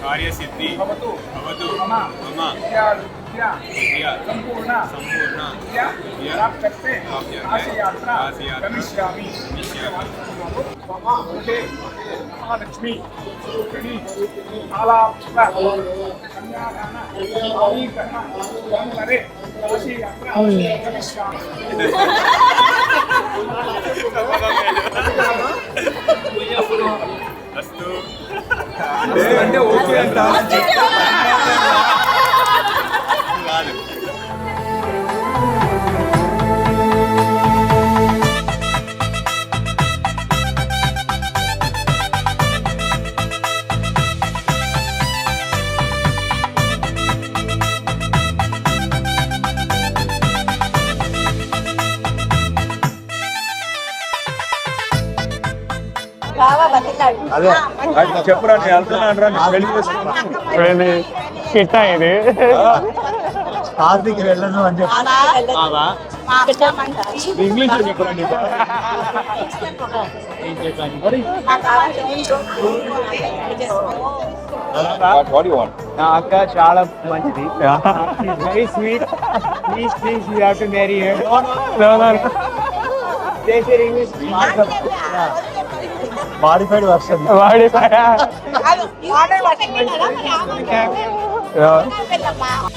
कार्यसिद्धि भवतु भवतु मम मम विद्या संपूर्ण विद्या प्राप्त्यर्थे काशीयात्रा गमिष्यामि। मम गृहे महालक्ष्मी रूपिणी आलापन कन्यादान आलीकरण मंगले काशीयात्रा गमिष्यामि। अस्तु అంటే ఓకే అంట అదే చెప్పురా నేను వెళ్తున్నాను రా నేను వెళ్ళి చేసుకున్నాను కిట్ట ఇది కాశీకి వెళ్ళను అని చెప్పి ఇంగ్లీష్ చెప్పురా నీకు నా అక్క చాలా మంచిది very sweet please please you have to marry her English modified version Rama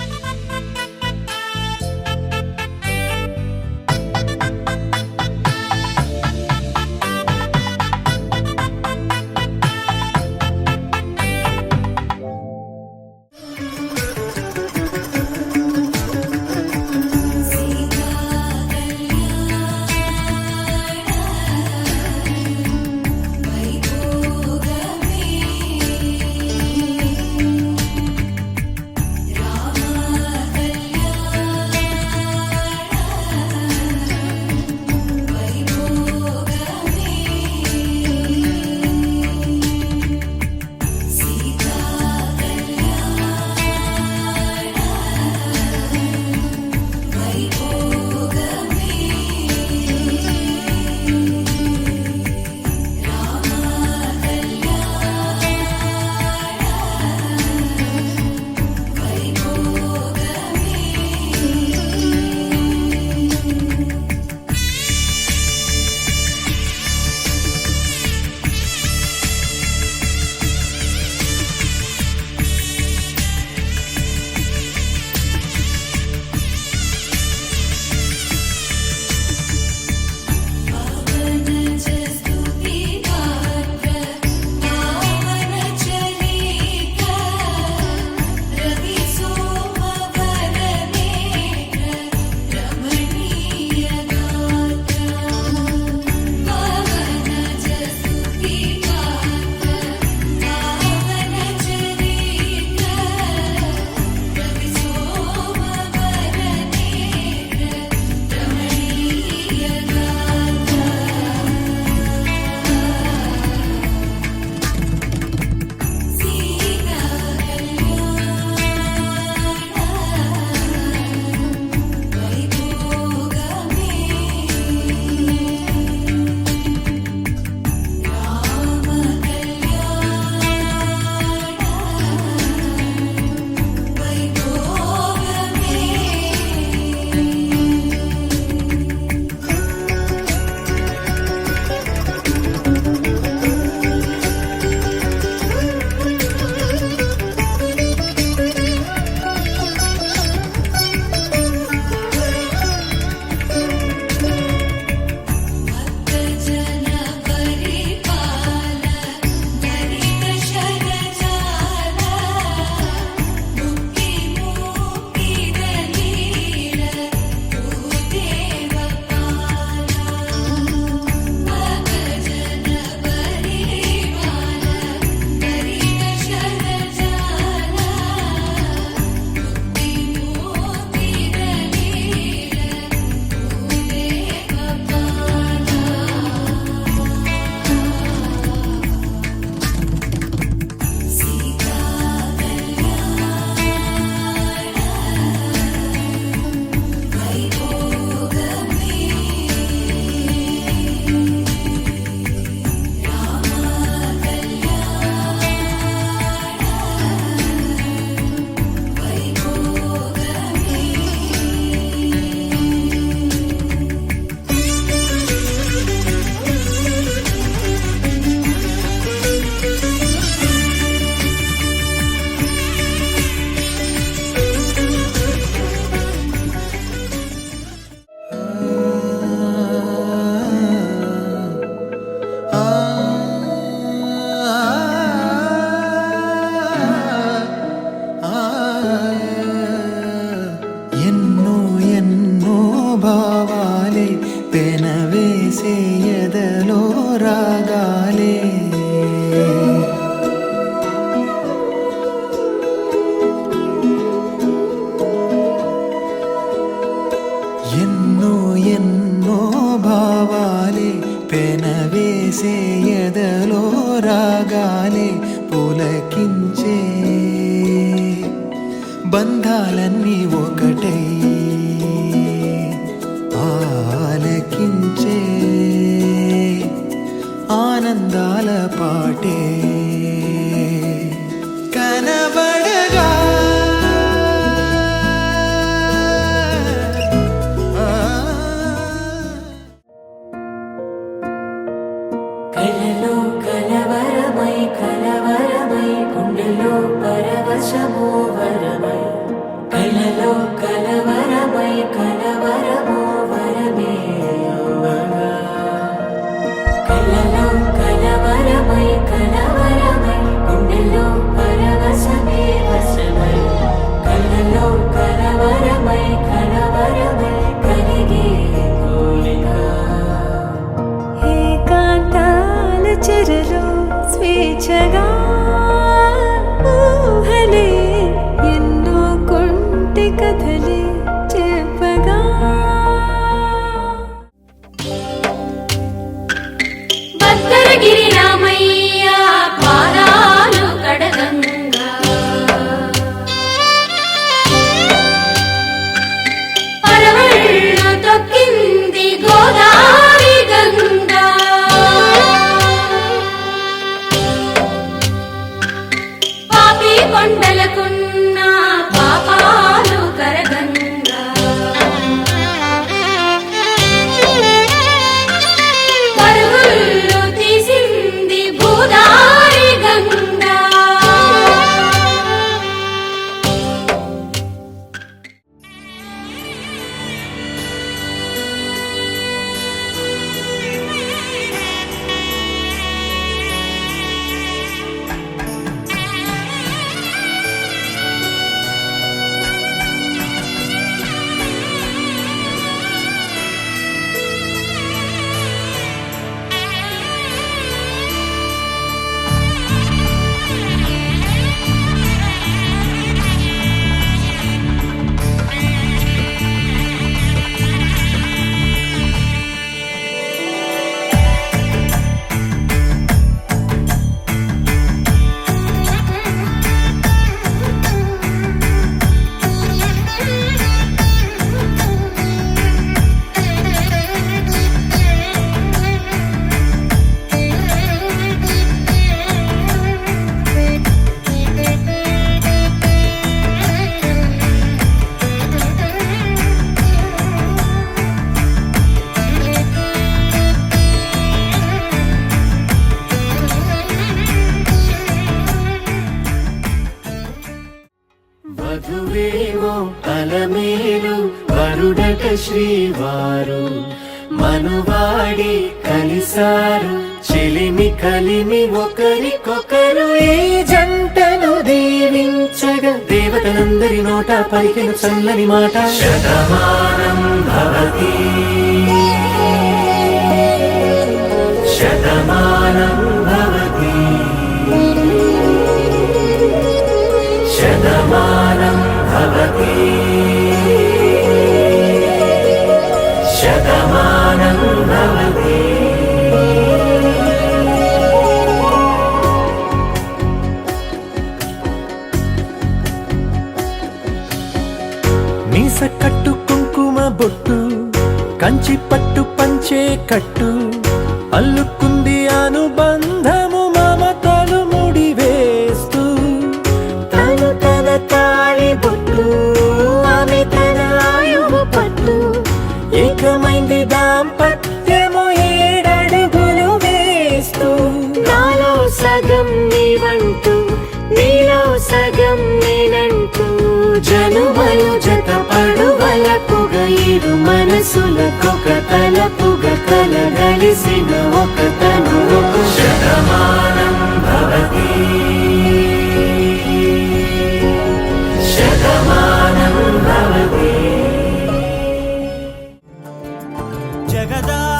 ఎదలో రాగాలే పులకించే బంధాలన్నీ ఒకటై ఆలకించే ఆనందాల పాటే కనబడగా కలలో కలవరమై కలవరమై గుండెలో పరవశమో వరమై కలలో కలవరమై కలవరమో వరమే అవ్వగా కలలో కలవరమై కలవరమై గుండెలో పరవశమే వశమై కలలో కలవరమై కలవరమై కలిగే కోరిక ఏకాంతాల చెరలో స్వేచ్ఛగా ఊహలే ఎన్నో కొంటె కథలే చెప్పగా భద్రగిరి రామయ్య పాదాలు కడగంగా పరవళ్ళు తొక్కింది గోదావరి గంగా పాపి కొండలకున్న పాపాలు కరగంగా పరుగులు తీసింది భూదారి గంగా వధువేమో అలమేలు వరుడట శ్రీవారు మనువాడి కలిసారు చెలిమి కలిమి ఒకరికొకరు ఈ జంటను దీవించగా దేవతలందరి నోట పలికిన చల్లని మాట శతమానం భవతి శతమానం భవతి శతమానం భవతి శతమానం భవతి మీస కట్టు కుంకుమ బొట్టు కంచి పట్టు పంచే కట్టు అల్లుకుంది అనుబంధము మమతలు ముడివేస్తూ తను తన తాళి బొట్టు ఆమె తన ఆయువు పట్టు ఏకమైంది దాంపత్యము 7 అడుగులు వేస్తూ నాలో సగం నీవంటూ నీలో సగం నేనంటూ జనుమలు జత పడువలకుగా ఇరు మనసులకొక తలపుగా కలగలిసిన ఒక తను శతమానం భవతి శతమానం భవతి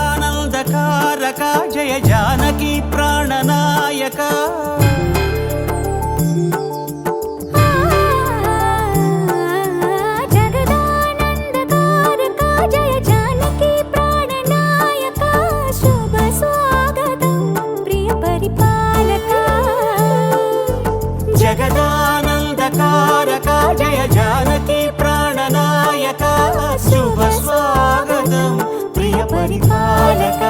జగదానందకారక జయ జానకి ప్రాణనాయక జయ జానకి ప్రాణనాయక శుభ స్వాగతం ప్రియ జగదానందకారక జయ జానకి ప్రాణనాయక శుభ స్వాగతం ప్రియ పరిపాలక.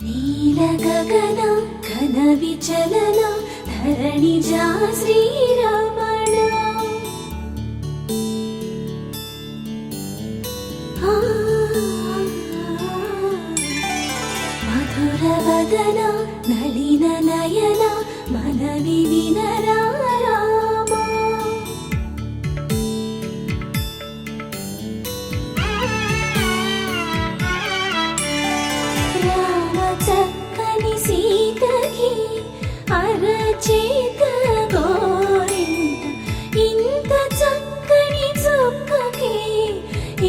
నీల గగన ఘన విచలన ధరణిజా శ్రీరమణ మధుర వదన నళిన నయన మనవి వినరా రామా. రామ చక్కని సీతకి అరచేత గోరింట ఇంత చక్కని చుక్కకి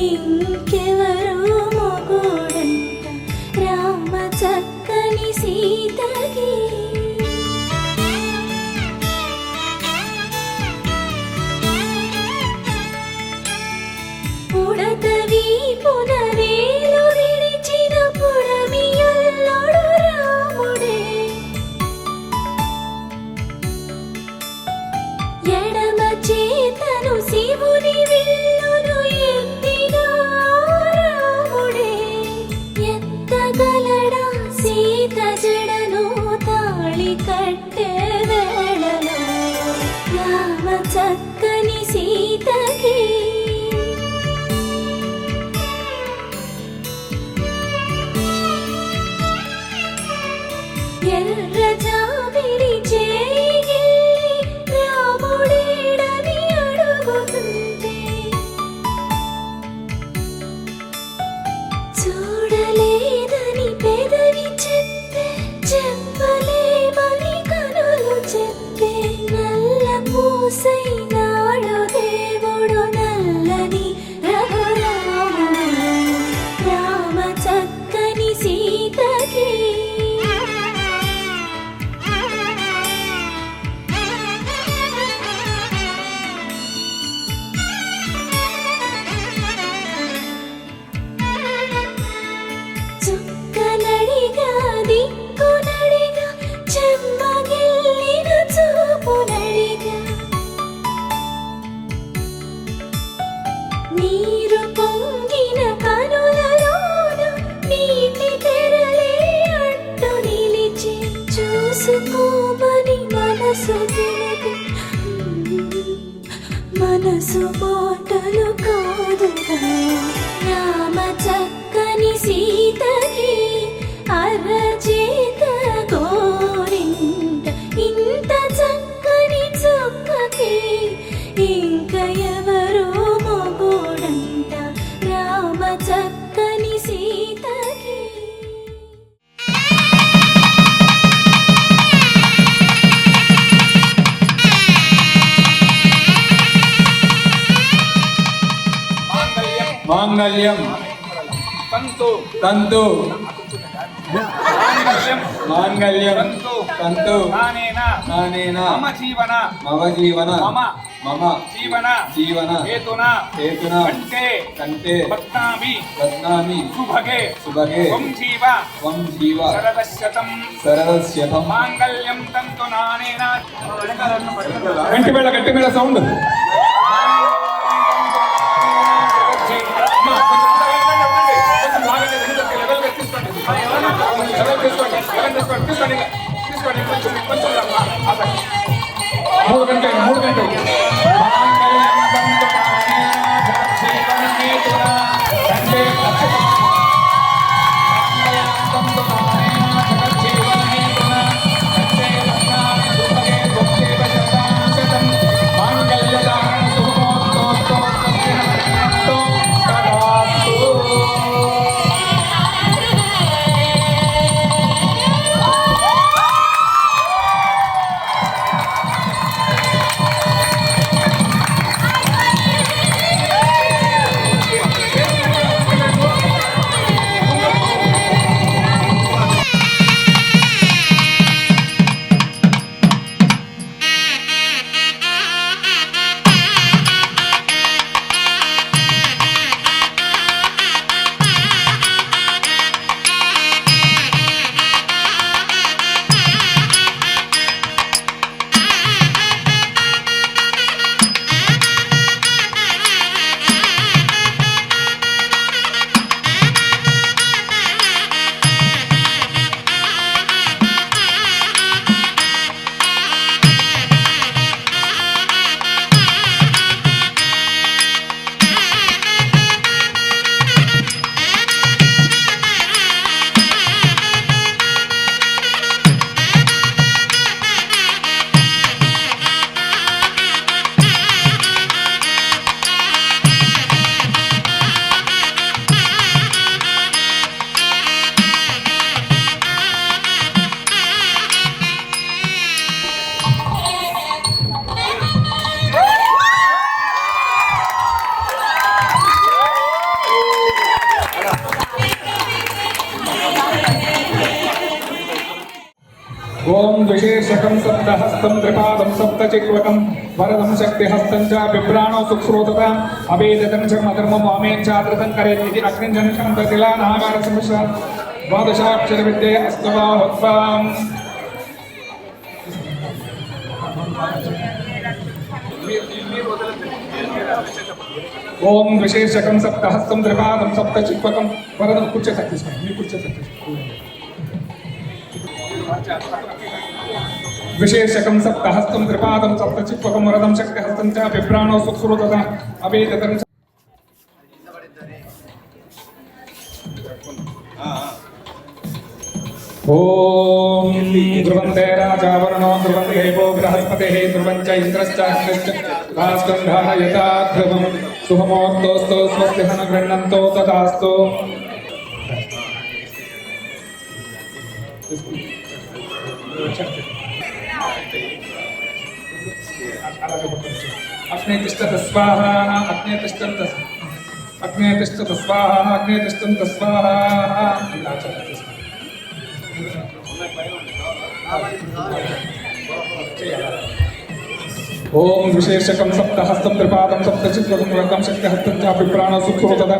ఇంకెవరు మొగుడంట. రామ చక్కని సీతకి పుడతవి పునవేలు విడిచిన పుడమియల్లోడు రాముడే. ఎడమ చేతను శివుని విల్లును ఎత్తిన రాముడే. ఎత్తగలడా సీత జడను తాళి కట్టే వేళలో రామ చక్కని సీతకి ఎర్ర జాబిలి చేయి రాముడేడని అడుగుతుంటే చూడలేదని పెదవి చెప్పే చెప్పలేమని కనులు చెప్పే. నల్ల పూసై నాడు దేవుడు నల్లని రఘురాముడు. రామ చక్కని సీతకి చుక్కనడిగా దిక్కునడిగా చెమ్మగిల్లిన చూపునడిగా నీరు పొంగిన కనులలోన నీటి తెరలే అడ్డు నిలిచి చూసుకోమని మనసు తెలిపి మనసు మాటలు కాదుగా. రామ చక్కని సీతకి అరచేత గోరింట ఇంత చక్కని చుక్కకి ఇంక ఎవరు మొగుడంట. రామ చక్కని సీతకి మాంగళ్యం తంతు తంతు మాంగళ్యం మాంగళ్యం తంతు తంతు నానేన నానేన మమ జీవన మమ జీవన మమ మమ జీవన జీవన హేతున హేతున కంటే కంటే బధ్నామి బధ్నామి సుభగే సుభగే త్వం జీవ త్వం జీవ శరదశతం శరదశతం. మాంగళ్యం తంతు నానేన. గట్టి మేళ సౌండ్. మూడు గంటలు ఓం విశేషకం సప్తహస్తం త్రిపాదం సప్తచిక్వకం వరదం శక్తిహస్తం చ బిభ్రాణో సుశ్రోతత అభేదతం చర్మధర్మం వామేం చాదృతం కరేతి అగ్నిజనకం ప్రతిలా నాగార సమిశ్ర ద్వాదశాక్షర విద్యే అస్తవాహత్వాం. ఓం విశేషకం సప్తహస్తం త్రిపాదం సప్తచిక్వకం వరదం కూర్చోసారి తీసుకోండి, మీ కూర్చోసారి విశేషకం సప్తహస్తం త్రిపాదం సప్తచిక్వకం వరదం శక్తిహస్తం చ బిభ్రాణో సుశ్రుత అవేదతం. ఓం ధ్రువంతే రాజా వరుణో ధ్రువం దేవో బృహస్పతిః ధ్రువం చ ఇంద్రశ్చ అగ్నిశ్చ రాష్ట్రంధారయతా ధ్రువం శుభమోర్తోస్తు స్వస్తిః న గృహ్ణంతో తదాస్తు. అగ్నే తిష్టత స్వాహ అగ్నే తిష్టంత అగ్నే తిష్టత స్వాహ అగ్నే తిష్టంత స్వాహ. ఓం విశేషకం సప్తహస్తం త్రిపాదం సప్తచిత్వకం వరదం శక్తిహస్తం చ బిభ్రాణ సుశ్రోతత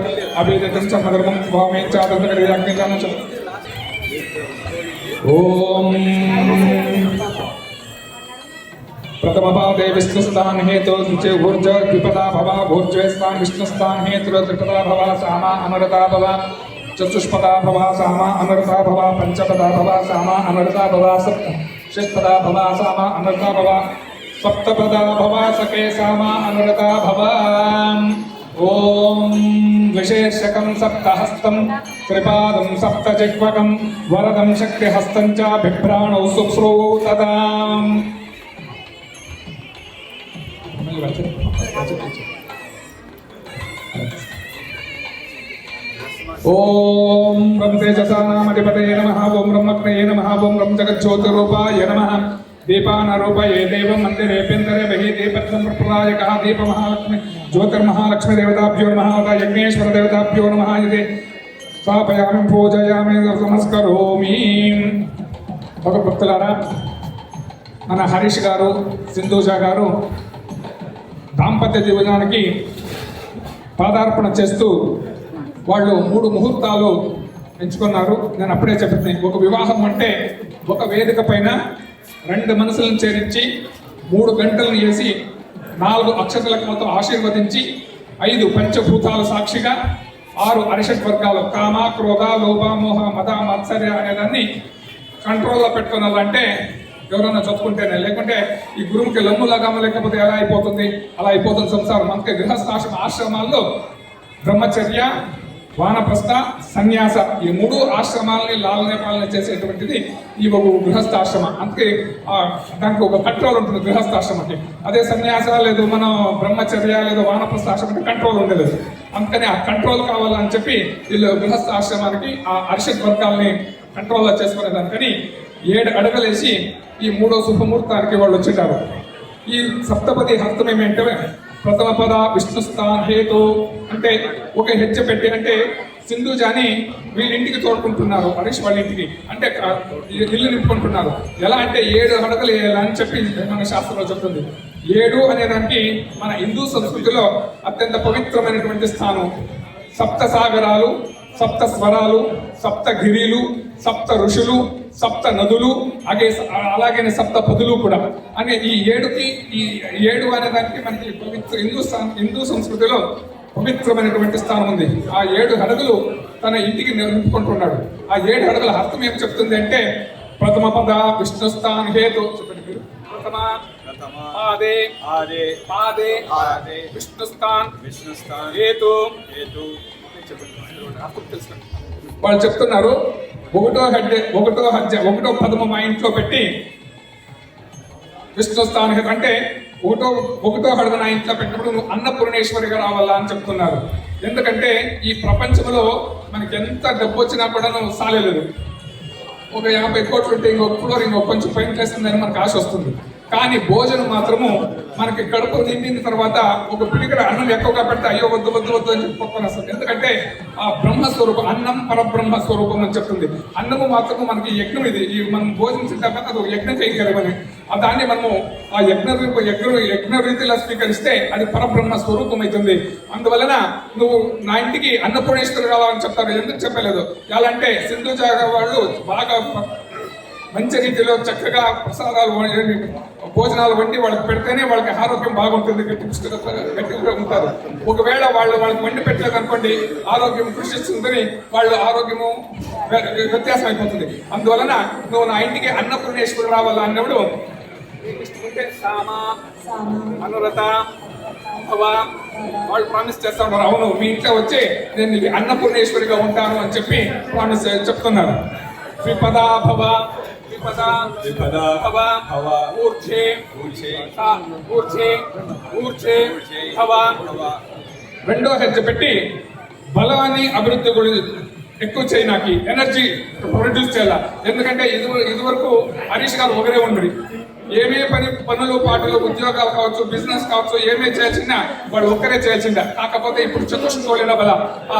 అభేదతం చర్మధర్మం వామేం చాదృతం. ఓం प्रथमपादे विष्णुस्तान हेतु द्वितीय ऊर्ज द्विपदा भव भूर्जस्तान विष्णुस्तान हेतु त्रिपदा भव सामा अमरता भव चतुष्पदा भव सामा अमरता भव पंचपदा भव सामा अमरता भव षष्पदा भव सामा अमरता भव सप्तपदा भव सखे सामा अमरता भव. ओम विशेषकं सप्तहस्तं त्रिपादं सप्तजिह्वकं वरदं शक्तिहस्तं च बिभ्राणौ सुश्रुतदां. ओम रं तेजसानामधिपतये नमः. ओम रं अग्नये नमः. ओम रं जगज्योतिरूपाय नमः. दीपानरूपये देवं मन्दिरेऽभ्यन्तरे बहिः दीपत्रं प्रदायकः दीपमहालक्ष्मी ज्योतिर्महालक्ष्मी देवताभ्यो नमः. यज्ञेश्वर देवताभ्यो नमः. इति स्थापयामि पूजयामि नमस्करोमि. భక్తులారా, మన హరీష్ గారు సింధూజ గారు దాంపత్య జీవనానికి పాదార్పణ చేస్తూ వాళ్ళు 3 ముహూర్తాలు ఎంచుకున్నారు. నేను అప్పుడే చెప్తున్నాను, ఒక వివాహం అంటే ఒక వేదిక పైన 2 మనసులను చేరించి 3 గంటలను వేసి 4 అక్షతలకు మొత్తం ఆశీర్వదించి 5 పంచభూతాల సాక్షిగా 6 అరిషట్ వర్గాలు కామ క్రోధ లోభ మోహ మద మత్సర్య అనేదాన్ని కంట్రోల్లో పెట్టుకోవాలంటే ఎవరన్నా చదువుకుంటేనే, లేకుంటే ఈ గురువుకి లమ్ములాగామ లేకపోతే ఎలా అయిపోతుంది, అలా అయిపోతుంది సంసారం. అందుకే ఆశ్రమాల్లో బ్రహ్మచర్య వానప్రస్థ సన్యాస ఈ 3 ఆశ్రమాలని లాలన పాలన చేసేటువంటిది ఈ ఒక గృహస్థాశ్రమ. అందుకే దానికి ఒక కంట్రోల్ ఉంటుంది గృహస్థాశ్రమకి. అదే సన్యాస లేదు మనం బ్రహ్మచర్య లేదు వానప్రస్థ ఆశ్రమం అంటే కంట్రోల్ ఉండలేదు. అందుకని ఆ కంట్రోల్ కావాలని చెప్పి వీళ్ళు గృహస్థాశ్రమానికి ఆ అరిషడ్ వర్గాల్ని కంట్రోల్లో చేసుకునే దానికని 7 అడుగులేసి ఈ 3వ శుభముహూర్తానికి వాళ్ళు వచ్చింటారు. ఈ సప్తపది హస్తం ఏమంటే ప్రథమ పద విష్ణుస్థాన్ హేతు అంటే ఒక హెచ్చ పెట్టి అంటే సింధూజాని వీళ్ళ ఇంటికి తోడుకుంటున్నారు, హరీష్ వాళ్ళ ఇంటికి అంటే ఇల్లు నింపుకుంటున్నారు. ఎలా అంటే 7 అడుగులు వేయాలని చెప్పి మన శాస్త్రంలో చెప్తుంది. 7 అనేదానికి మన హిందూ సంస్కృతిలో అత్యంత పవిత్రమైనటువంటి స్థానం. సప్త సాగరాలు, సప్త స్వరాలు, సప్త గిరిలు, సప్త ఋషులు, సప్త నదులు, అలాగే సప్త పదులు కూడా అనే ఈ 7కి ఈ 7 అనే దానికి మనకి పవిత్ర హిందూ సంస్కృతిలో పవిత్రమైనటువంటి స్థానం ఉంది. ఆ 7 అడుగులు తన ఇంటికి నింపుకుంటున్నాడు. ఆ 7 అడుగుల అర్థం ఏం చెప్తుంది అంటే ప్రథమ పద విష్ణుస్థాన్ హేతు చెప్పండి. ప్రథమ పాదే ఆదే పాదే ఆదే విష్ణుస్థాన్ హేతు హేతు వాళ్ళు చెప్తున్నారు. 1వ పదము మా ఇంట్లో పెట్టి విష్ణుస్థాన్ అంటే 1వ అడుగు నా ఇంట్లో పెట్టినప్పుడు నువ్వు అన్నపూర్ణేశ్వరిగా రావాలా అని చెప్తున్నారు. ఎందుకంటే ఈ ప్రపంచంలో మనకి ఎంత డబ్బు వచ్చినా కూడా నువ్వు సాలేదు. ఒక 50 కోట్లు ఉంటే ఇంకొక ఫ్లోర్ ఇంకొక కొంచెం పైన వేస్తుందని మనకు ఆశ వస్తుంది. కానీ భోజనం మాత్రము మనకి కడుపు నిండిన తర్వాత ఒక పిడికడ అన్నం ఎక్కువగా పెడితే అయ్యో వద్దు వద్దు వద్దు అని చెప్పి పక్కన వస్తుంది. ఎందుకంటే ఆ బ్రహ్మస్వరూపం, అన్నం పరబ్రహ్మ స్వరూపం అని చెప్తుంది. అన్నము మాత్రము మనకి యజ్ఞం, ఇది మనం భోజనం తర్వాత అది యజ్ఞం చేయగలమని, దాన్ని మనము ఆ యజ్ఞ రీతిలో స్వీకరిస్తే అది పరబ్రహ్మ స్వరూపం అవుతుంది. అందువలన నువ్వు నా ఇంటికి అన్నపూర్ణేశ్వరి రావాలని చెప్తారు. ఎందుకు చెప్పలేదు? ఎలా అంటే సింధుజా వాళ్ళు బాగా మంచి రీతిలో చక్కగా ప్రసాదాలు భోజనాలు వండి వాళ్ళకి పెడితేనే వాళ్ళకి ఆరోగ్యం బాగుంటుంది, గట్టిగా ఉంటారు. ఒకవేళ వాళ్ళకి వండి పెట్టలేదు అనుకోండి, ఆరోగ్యం కృషిస్తుందని వాళ్ళ ఆరోగ్యము వ్యత్యాసం అయిపోతుంది. అందువలన నువ్వు నా ఇంటికి అన్నపూర్ణేశ్వరుడు రావాలా అన్నప్పుడు సామ, అనురత, వాళ్ళు ప్రామిస్ చేస్తా ఉన్నారు. అవును, మీ ఇంట్లో వచ్చి నేను నీకు అన్నపూర్ణేశ్వరిగా ఉంటాను అని చెప్పి ప్రామిస్ చెప్తున్నారు. త్రిపదా భవ, రెండో హెజ్జ పెట్టి బలాన్ని అభివృద్ధి ఎక్కువ చేయి, నాకు ఎనర్జీ ప్రొడ్యూస్ చేయాల. ఎందుకంటే ఇదివరకు హరీష్ గారు ఒకరే ఉండరు. ఏమే పనులు పాటలు ఉద్యోగాలు కావచ్చు, బిజినెస్ కావచ్చు, ఏమే చేయాల్సిందా వాళ్ళు ఒక్కరే చేయాల్సిందా. కాకపోతే ఇప్పుడు చతుష్కోలేన బల ఆ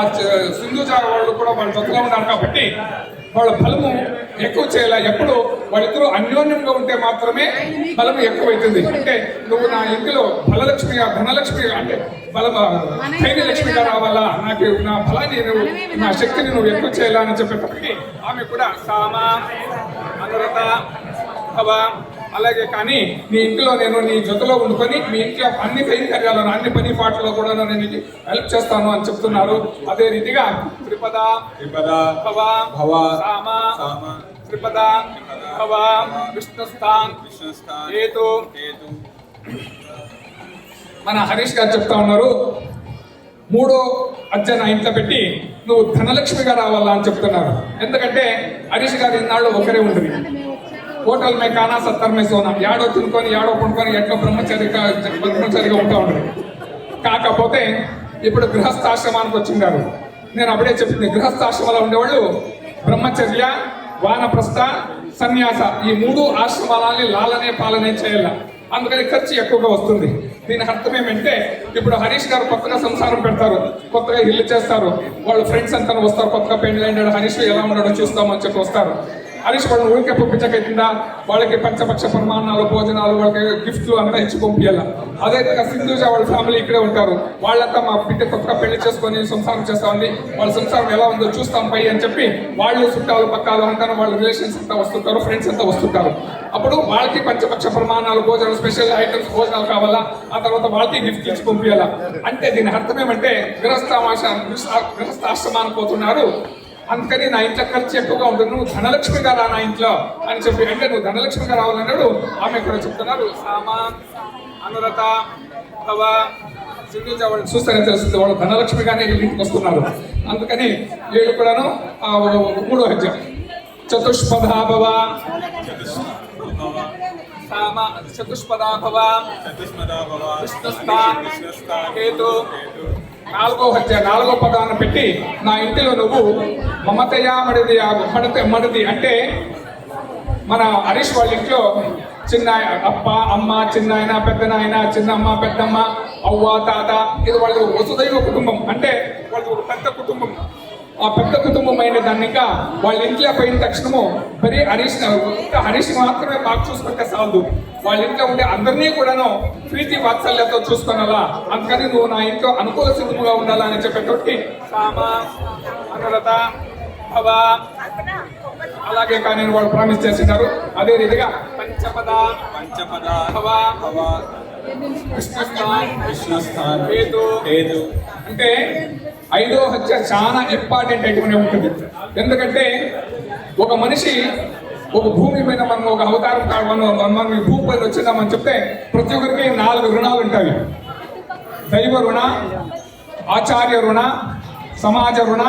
సింధుజా వాళ్ళు కూడా వాళ్ళ జతలో ఉన్నారు కాబట్టి వాళ్ళ బలము ఎక్కువ చేయాల. ఎప్పుడు వాళ్ళిద్దరూ అన్యోన్యంగా ఉంటే మాత్రమే బలము ఎక్కువైతుంది. అంటే నువ్వు నా ఇంటిలో బలలక్ష్మి, ధనలక్ష్మి అంటే ధైర్యలక్ష్మిగా రావాలా, నాకు నా బలాన్ని నువ్వు, నా శక్తిని నువ్వు ఎక్కువ చేయాలా అని చెప్పేటప్పటికి ఆమె కూడా సామ, అనురత, భవ అలాగే. కానీ నీ ఇంట్లో నేను నీ జతలో ఉండుకొని మీ ఇంట్లో అన్ని కైంకర్యాలను, అన్ని పని పాటల్లో కూడా నేను నీకు హెల్ప్ చేస్తాను అని చెప్తున్నారు. అదే రీతిగా త్రిపద భవ సామ, త్రిపద భవ విష్ణుస్థాన్ హేతు. మన హరీష్ గారు చెప్తా ఉన్నారు, మూడో అజ్జ నా ఇంట్లో పెట్టి నువ్వు ధనలక్ష్మిగా రావాలా అని చెప్తున్నారు. ఎందుకంటే హరీష్ గారు ఇన్నాళ్ళు ఒకరే ఉండరు. హోటల్ మే కానా 70 మే సోనా, యాడో తినుకొని యాడో పండుకొని ఎట్లా బ్రహ్మచారిగా ఉంటా ఉంటారు. కాకపోతే ఇప్పుడు గృహస్థాశ్రమానికి వచ్చిండారు. నేను అప్పుడే చెప్పింది, గృహస్థాశ్రమంలో ఉండేవాళ్ళు బ్రహ్మచర్య, వానప్రస్థ, సన్యాస ఈ 3 ఆశ్రమాలని లాలనే పాలనే చేయాల. అందుకని ఖర్చు ఎక్కువగా వస్తుంది. దీని అర్థం ఏమంటే ఇప్పుడు హరీష్ గారు కొత్తగా సంసారం పెడతారు, కొత్తగా ఇల్లు చేస్తారు, వాళ్ళ ఫ్రెండ్స్ అంతా వస్తారు, కొత్తగా పెళ్ళి హరీష్ ఎలా ఉన్నాడో చూస్తామని చెప్పి వస్తారు. హరీష్ వాళ్ళని ఊరికే పంపించకైతుందా, వాళ్ళకి పంచపక్ష ప్రమాణాలు, భోజనాలు, వాళ్ళకి గిఫ్ట్లు అంతా ఇచ్చి పంపించాల. అదే సింధుజా వాళ్ళ ఫ్యామిలీ ఇక్కడే ఉంటారు. వాళ్ళంతా మా బిడ్డ కొత్తగా పెళ్లి చేసుకొని సంసారం చేస్తామండి, వాళ్ళ సంసారం ఎలా ఉందో చూస్తాం పై అని చెప్పి వాళ్ళు చుట్టాలు పక్కాలు అంతా వాళ్ళ రిలేషన్స్ అంతా వస్తుంటారు, ఫ్రెండ్స్ అంతా వస్తుంటారు. అప్పుడు వాళ్ళకి పంచపక్ష ప్రమాణాలు, భోజనాలు, స్పెషల్ ఐటమ్స్ భోజనాలు కావాలా, ఆ తర్వాత వాళ్ళకి గిఫ్ట్ ఇచ్చి పంపించాలా. అంటే దీని అర్థం ఏమంటే గృహస్థాశ్రమానికి పోతున్నారు, అందుకని నా ఇంట్లో ఖర్చు ఎక్కువగా ఉంటుంది, నువ్వు ధనలక్ష్మిగా రా నా ఇంట్లో అని చెప్పి. అంటే నువ్వు ధనలక్ష్మిగా రావాలన్నాడు. ఆమె కూడా చెప్తున్నారు సామ, అనురత, భవ, సింధుజా వాళ్ళు చూస్తేనే తెలుస్తుంది వాళ్ళు ధనలక్ష్మిగానే ఇంటికి వస్తున్నారు. అందుకని వీళ్ళు కూడాను మూడో హెజ్జ చతుష్పదా భవ సామ, చతుష్పదా భవ విష్ణుస్థాన్ హేతు. నాలుగో హత్య, నాలుగో పదాన్ని పెట్టి నా ఇంటిలో నువ్వు మమతయా మడిది అంటే మన హరీష్ వాళ్ళ ఇంట్లో చిన్న అప్ప, అమ్మ, చిన్నాయన, పెద్దనాయన, చిన్నమ్మ, పెద్దమ్మ, అవ్వ, తాత, ఇది వాళ్ళు వసుదైవ కుటుంబం. అంటే వాళ్ళు ఒక పెద్ద కుటుంబం. ఆ పెద్ద కుటుంబం అయిన దాన్ని ఇంకా వాళ్ళ ఇంట్లో పోయిన తక్షణము మరి హరీష్ మాత్రమే బాగా చూసుకుంటే చాలదు, వాళ్ళ ఇంట్లో ఉండే అందరినీ కూడాను ప్రీతి వాత్సల్యంతో చూసుకోవాలా. అందుకని నువ్వు నా ఇంట్లో అనుకూల సిద్ధముగా ఉండాలా అని చెప్పేటోటి సామ, అనురత, భవ అలాగే కానీ వాళ్ళు ప్రామిస్ చేసినారు. అదే రీతిగా పంచపద భవ విష్ణుస్థాన్ హేతు. అంటే ఐదో హత్య చాలా ఇంపార్టెంట్ అయితేనే ఉంటుంది. ఎందుకంటే ఒక మనిషి ఒక భూమి మీద మనం ఒక అవతారం మనం భూమి పైన వచ్చిందామని చెప్తే ప్రతి ఒక్కరికి 4 రుణాలు ఉంటాయి. దైవ రుణ, ఆచార్య రుణ, సమాజ రుణ,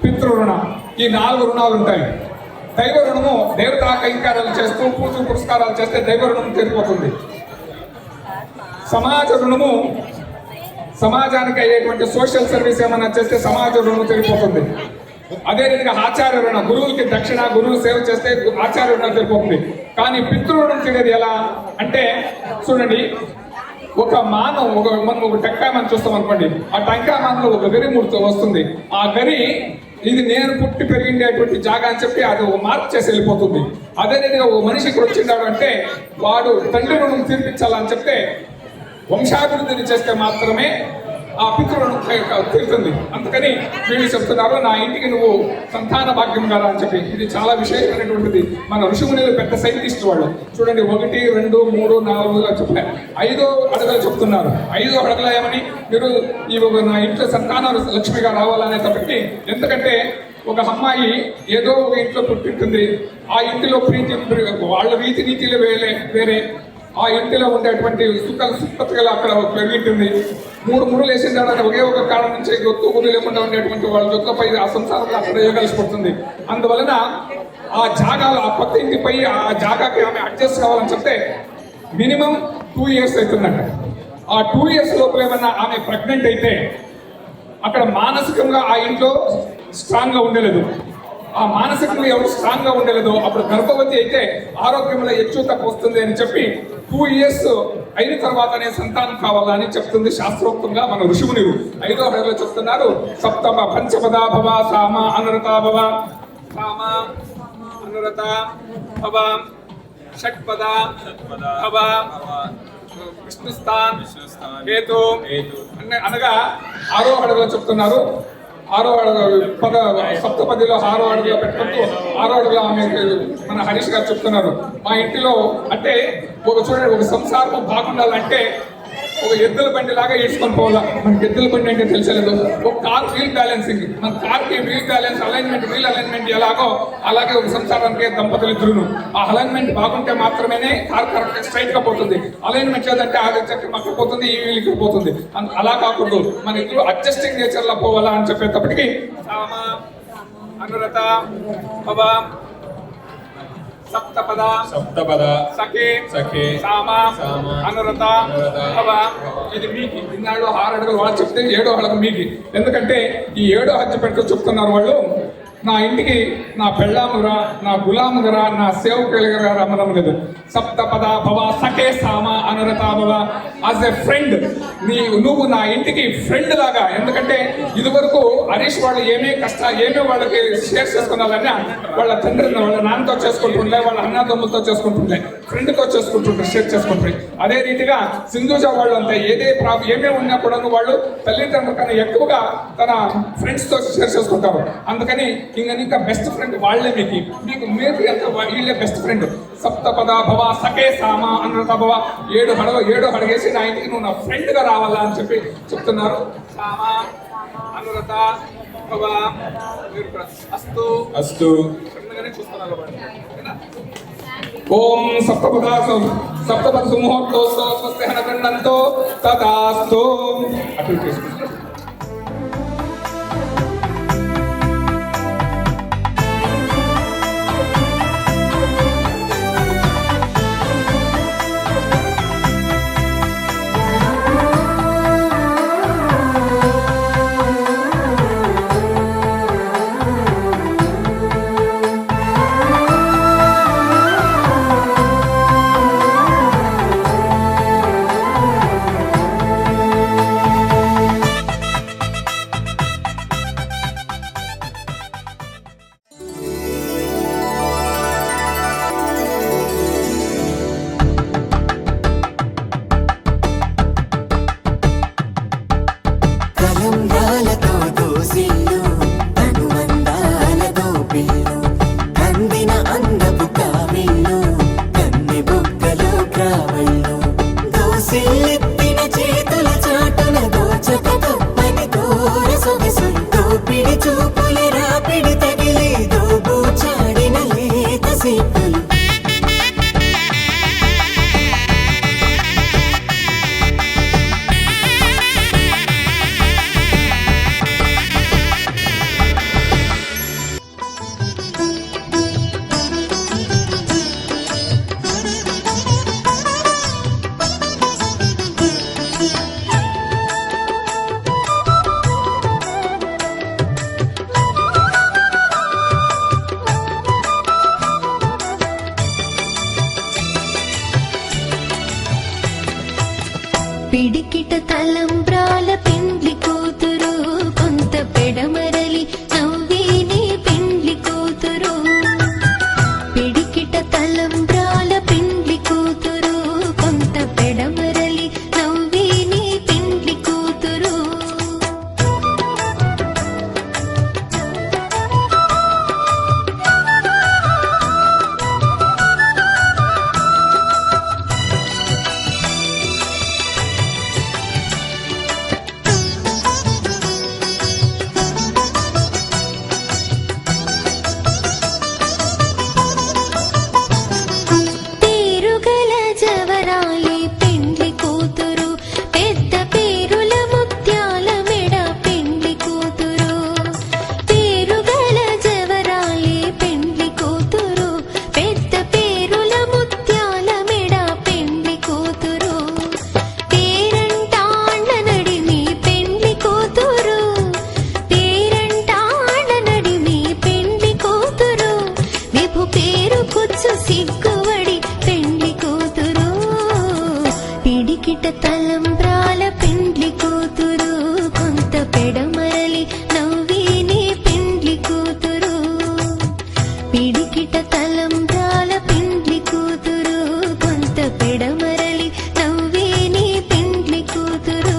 పితృ రుణ. ఈ 4 రుణాలు ఉంటాయి. దైవ రుణము దేవతా కైంకారాలు చేస్తూ పూజ పురస్కారాలు చేస్తే దైవ రుణం తీరిపోతుంది. సమాజ రుణము సమాజానికి అయ్యేటువంటి సోషల్ సర్వీస్ ఏమైనా చేస్తే సమాజ రుణం తీరిపోతుంది. అదే విధంగా ఆచార్య రుణ, గురువులకి దక్షిణ, గురువు సేవ చేస్తే ఆచార్య రుణం తీరిపోతుంది. కానీ పితృరుణం తీరేది ఎలా అంటే చూడండి, ఒక మానం మనం ఒక టెంకాయ మనం చూస్తాం అనుకోండి, ఆ టెంకాయ మానంలో ఒక గరి ముడుతూ వస్తుంది. ఆ గరి ఇది నేను పుట్టి పెరిగిండేటువంటి జాగా అని చెప్పి అది ఒక మార్క్ చేసి వెళ్ళిపోతుంది. అదే రీతిగా ఓ మనిషి ఇక్కడ వచ్చిండాడు అంటే వాడు తండ్రి రుణం తీర్పించాలని చెప్తే వంశాభివృద్ధిని చేస్తే మాత్రమే ఆ పితృరుణం తీరుతుంది. అందుకని వీళ్ళు చెప్తున్నారు, నా ఇంటికి నువ్వు సంతాన భాగ్యం కదా అని చెప్పి. ఇది చాలా విశేషమైనటువంటిది. మన ఋషిమునులు పెద్ద సైంటిస్ట్ వాళ్ళు. చూడండి, 1, 2, 3, 4 చెప్పారు, 5వ అడుగులు చెప్తున్నారు. 5వ అడుగులు ఏమని, మీరు నా ఇంట్లో సంతాన లక్ష్మిగా రావాలనేటప్పటికీ, ఎందుకంటే ఒక అమ్మాయి ఏదో ఒక ఇంట్లో పుట్టింటుంది. ఆ ఇంటిలో ప్రీతి, వాళ్ళ రీతి నీతిలు వేరే, ఆ ఇంటిలో ఉండేటువంటి సుఖపతిగా అక్కడ పెరిగింటుంది. 3 మురులు వేసిన తర్వాత ఒకే ఒక కాలం నుంచి ఊరు లేకుండా ఉండేటువంటి వాళ్ళ జొక్కపై ఆ సంసారంలో అక్కడ వేయగలిసిపోతుంది. అందువలన ఆ జాగాలు, ఆ కొత్త ఇంటిపై ఆ జాగాకి ఆమె అడ్జస్ట్ కావాలని చెప్తే మినిమం 2 years అవుతుందంట. ఆ 2 years లోపల ఏమన్నా ఆమె ప్రెగ్నెంట్ అయితే అక్కడ మానసికంగా ఆ ఇంట్లో స్ట్రాంగ్ గా ఉండలేదు. ఆ మానసికంగా ఎవరు స్ట్రాంగ్ గా ఉండలేదో అప్పుడు గర్భవతి అయితే ఆరోగ్యంలో ఎక్కువ తక్కువ వస్తుంది అని చెప్పి 2 years అయిన తర్వాతనే సంతానం కావాలని చెప్తుంది శాస్త్రోక్తంగా మన ఋషిమునులు. 5వ అడుగులో చెప్తున్నారు, సప్తమ పంచపదా భవ సామ అనురత భవ, సామ అనురత భవ, షట్పద భవ, విష్ణుస్థాన్ హేతు అనగా 6వ అడుగులో చెప్తున్నారు. 6వ సప్తపదిలో 6వ అడుగులో పెట్టుకుంటూ 6వ అడుగులో ఆమె మన హరీష్ గారు చెప్తున్నారు, మా ఇంటిలో అంటే చూడండి, ఒక సంసారం బాగుండాలంటే ఒక ఎద్దుల బండి లాగా వేసుకొని పోవాలా. మనకి ఎద్దుల బండి అంటే తెలిసలేదు. ఒక కార్ వీల్ బ్యాలెన్సింగ్, మన కార్కి వీల్ బ్యాలెన్స్ వీల్ అలైన్మెంట్ ఎలాగో అలాగే ఒక సంసారానికి దంపతులు ఇద్దరును ఆ అలైన్మెంట్ బాగుంటే మాత్రమే కార్ కరెక్ట్ స్ట్రైట్ గా పోతుంది. అలైన్మెంట్ లేదంటే ఆ చెట్టు మక్క పోతుంది, ఈ వీల్ ఇక్కడ పోతుంది. అలా కాకూడదు, మన ఇద్దరు అడ్జస్టింగ్ నేచర్ లో పోవాలా అని చెప్పేటప్పటికి సామ అనురత భవ, సప్తపద సఖే సామ అనురత భవ. ఇది మీకు ఇన్నాడు 6 అడుగులు వాళ్ళు చెప్తే 7వ అడుగు మీకు. ఎందుకంటే ఈ 7వ హత్య పెట్టుకు చెప్తున్నారు వాళ్ళు, నా ఇంటికి నా పెళ్ళామురా, నా గులాముగరా, నా సేవకులుగా రమ్మడం లేదు. సప్తపద భవ సఖే సామ అనురత భవ. యాజ్ ఎ ఫ్రెండ్ నువ్వు నా ఇంటికి ఫ్రెండ్ లాగా. ఎందుకంటే ఇదివరకు హరీష్ వాళ్ళు ఏమే వాళ్ళకి షేర్ చేసుకున్నారన్నా వాళ్ళ తండ్రి వాళ్ళ నాన్నతో చేసుకుంటుండే, వాళ్ళ అన్నదమ్ములతో చేసుకుంటుండే, ఫ్రెండ్తో చేసుకుంటుండే, షేర్ చేసుకుంటుండే. అదే రీతిగా సింధూజ వాళ్ళు అంతా ఏమే ఉన్నా కూడా వాళ్ళు తల్లిదండ్రుల కన్నా ఎక్కువగా తన ఫ్రెండ్స్ తో షేర్ చేసుకుంటారు. అందుకని ఇంకా బెస్ట్ ఫ్రెండ్ వాళ్ళే మీకు ఎంత వీళ్ళే బెస్ట్ ఫ్రెండ్. సప్తపద భవ సఖే సామ అనురత భవ. 7 అడుగేసి నా ఇంటికి నువ్వు నా ఫ్రెండ్ గా రావాలా అని చెప్పి చెప్తున్నారు. సామ అనురత భవ. అస్తు చూస్తున్నారు. ఓం సప్తపద సుముహూర్తో స్వస్తి హనగండంతో తదాస్తు. అటు చేసుకుంటారు. తలంబ్రాల పెండ్లి కూతురు కొంత పెడమరలి నవ్వేనే పెండ్లి కూతురు పిడికిట తలంబ్రాల పెండ్లి కూతురు కొంత పెడమరలి నవ్వేనే పెండ్లి కూతురు పేరుగల జవరాలి పెండ్లి కూతురు పెద్ద పేరుల ముత్యాల మెడ పెండ్లి కూతురు పేరుగల జవరాలి పెండ్లి కూతురు పెద్ద పేరుల ముత్యాల మెడ పెండ్లి కూతురు పేరంటాండ నడిమి పెండ్లి కూతురు పేరంటాండ నడిమి పెండ్లి కూతురు విభు పేరు కుచ్చు సిగ్గువడి పెండ్లి కూతురు పిడికిట తలంబ్రాల పెండ్లి కూతురు కొంత పెడమరలి నవ్వేనే పెండ్లి కూతురు పిడికిట తలంబ్రాల పెండ్లి కూతురు కొంత పెడమరలి నవ్వేనే పెండ్లి కూతురు